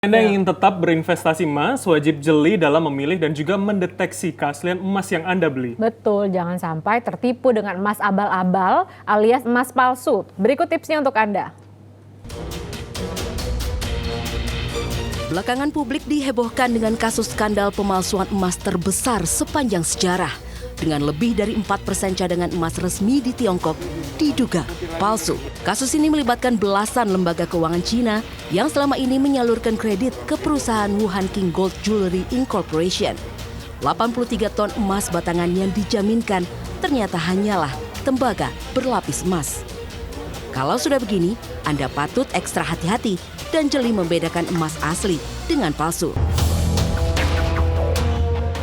Anda yang ingin tetap berinvestasi emas, wajib jeli dalam memilih dan juga mendeteksi keaslian emas yang Anda beli. Betul, jangan sampai tertipu dengan emas abal-abal alias emas palsu. Berikut tipsnya untuk Anda. Belakangan publik dihebohkan dengan kasus skandal pemalsuan emas terbesar sepanjang sejarah. Dengan lebih dari 4% cadangan emas resmi di Tiongkok diduga palsu. Kasus ini melibatkan belasan lembaga keuangan Cina yang selama ini menyalurkan kredit ke perusahaan Wuhan King Gold Jewelry Incorporation. 83 ton emas batangan yang dijaminkan ternyata hanyalah tembaga berlapis emas. Kalau sudah begini, Anda patut ekstra hati-hati dan jeli membedakan emas asli dengan palsu.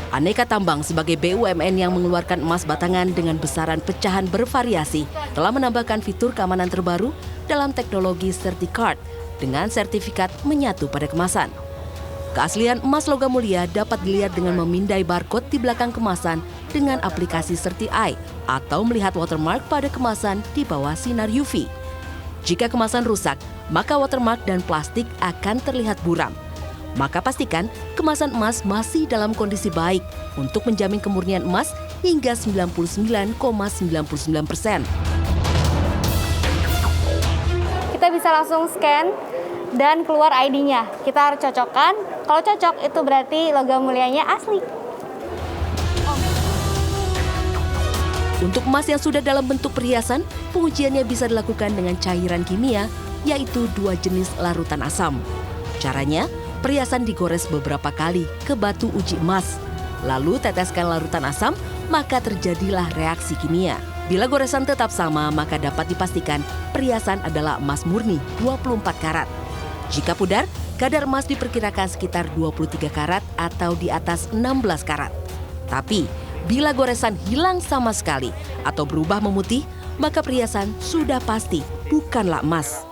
Aneka Tambang sebagai BUMN yang mengeluarkan emas batangan dengan besaran pecahan bervariasi telah menambahkan fitur keamanan terbaru dalam teknologi Certicard dengan sertifikat menyatu pada kemasan. Keaslian emas logam mulia dapat dilihat dengan memindai barcode di belakang kemasan dengan aplikasi CertiEye atau melihat watermark pada kemasan di bawah sinar UV. Jika kemasan rusak, maka watermark dan plastik akan terlihat buram. Maka pastikan kemasan emas masih dalam kondisi baik untuk menjamin kemurnian emas hingga 99,99%. Kita bisa langsung scan dan keluar ID-nya. Kita harus cocokkan. Kalau cocok itu berarti logam mulianya asli. Untuk emas yang sudah dalam bentuk perhiasan, pengujiannya bisa dilakukan dengan cairan kimia, yaitu 2 jenis larutan asam. Caranya, perhiasan digores beberapa kali ke batu uji emas. Lalu teteskan larutan asam, maka terjadilah reaksi kimia. Bila goresan tetap sama, maka dapat dipastikan perhiasan adalah emas murni 24 karat. Jika pudar, kadar emas diperkirakan sekitar 23 karat atau di atas 16 karat. Tapi, bila goresan hilang sama sekali atau berubah memutih, maka perhiasan sudah pasti bukanlah emas.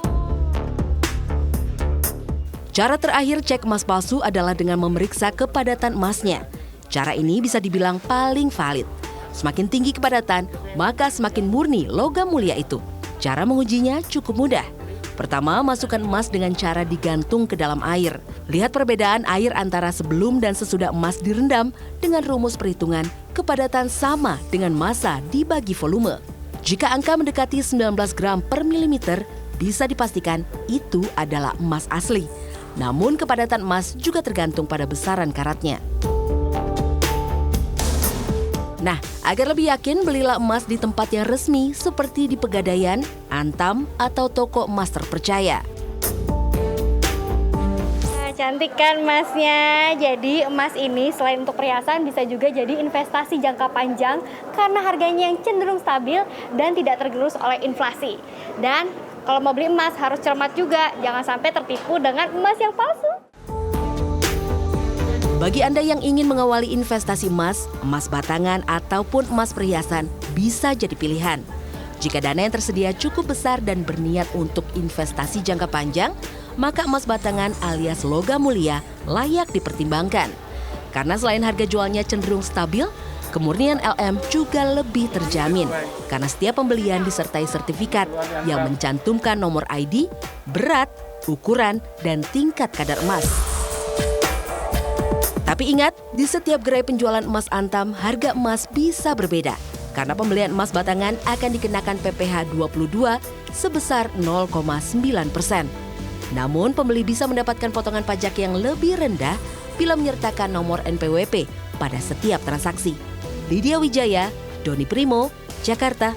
Cara terakhir cek emas palsu adalah dengan memeriksa kepadatan emasnya. Cara ini bisa dibilang paling valid. Semakin tinggi kepadatan, maka semakin murni logam mulia itu. Cara mengujinya cukup mudah. Pertama, masukkan emas dengan cara digantung ke dalam air. Lihat perbedaan air antara sebelum dan sesudah emas direndam dengan rumus perhitungan kepadatan sama dengan massa dibagi volume. Jika angka mendekati 19 gram per milimeter, bisa dipastikan itu adalah emas asli. Namun kepadatan emas juga tergantung pada besaran karatnya. Nah, agar lebih yakin, belilah emas di tempat yang resmi seperti di Pegadaian, Antam, atau toko emas terpercaya. Nah, cantik kan emasnya? Jadi emas ini selain untuk perhiasan bisa juga jadi investasi jangka panjang karena harganya yang cenderung stabil dan tidak tergerus oleh inflasi. Dan kalau mau beli emas harus cermat juga, jangan sampai tertipu dengan emas yang palsu. Bagi Anda yang ingin mengawali investasi emas, emas batangan ataupun emas perhiasan bisa jadi pilihan. Jika dana yang tersedia cukup besar dan berniat untuk investasi jangka panjang, maka emas batangan alias logam mulia layak dipertimbangkan. Karena selain harga jualnya cenderung stabil, kemurnian LM juga lebih terjamin karena setiap pembelian disertai sertifikat yang mencantumkan nomor ID, berat, ukuran, dan tingkat kadar emas. Tapi ingat, di setiap gerai penjualan emas Antam, harga emas bisa berbeda karena pembelian emas batangan akan dikenakan PPh 22 sebesar 0,9%. Namun, pembeli bisa mendapatkan potongan pajak yang lebih rendah bila menyertakan nomor NPWP pada setiap transaksi. Lydia Wijaya, Doni Primo, Jakarta.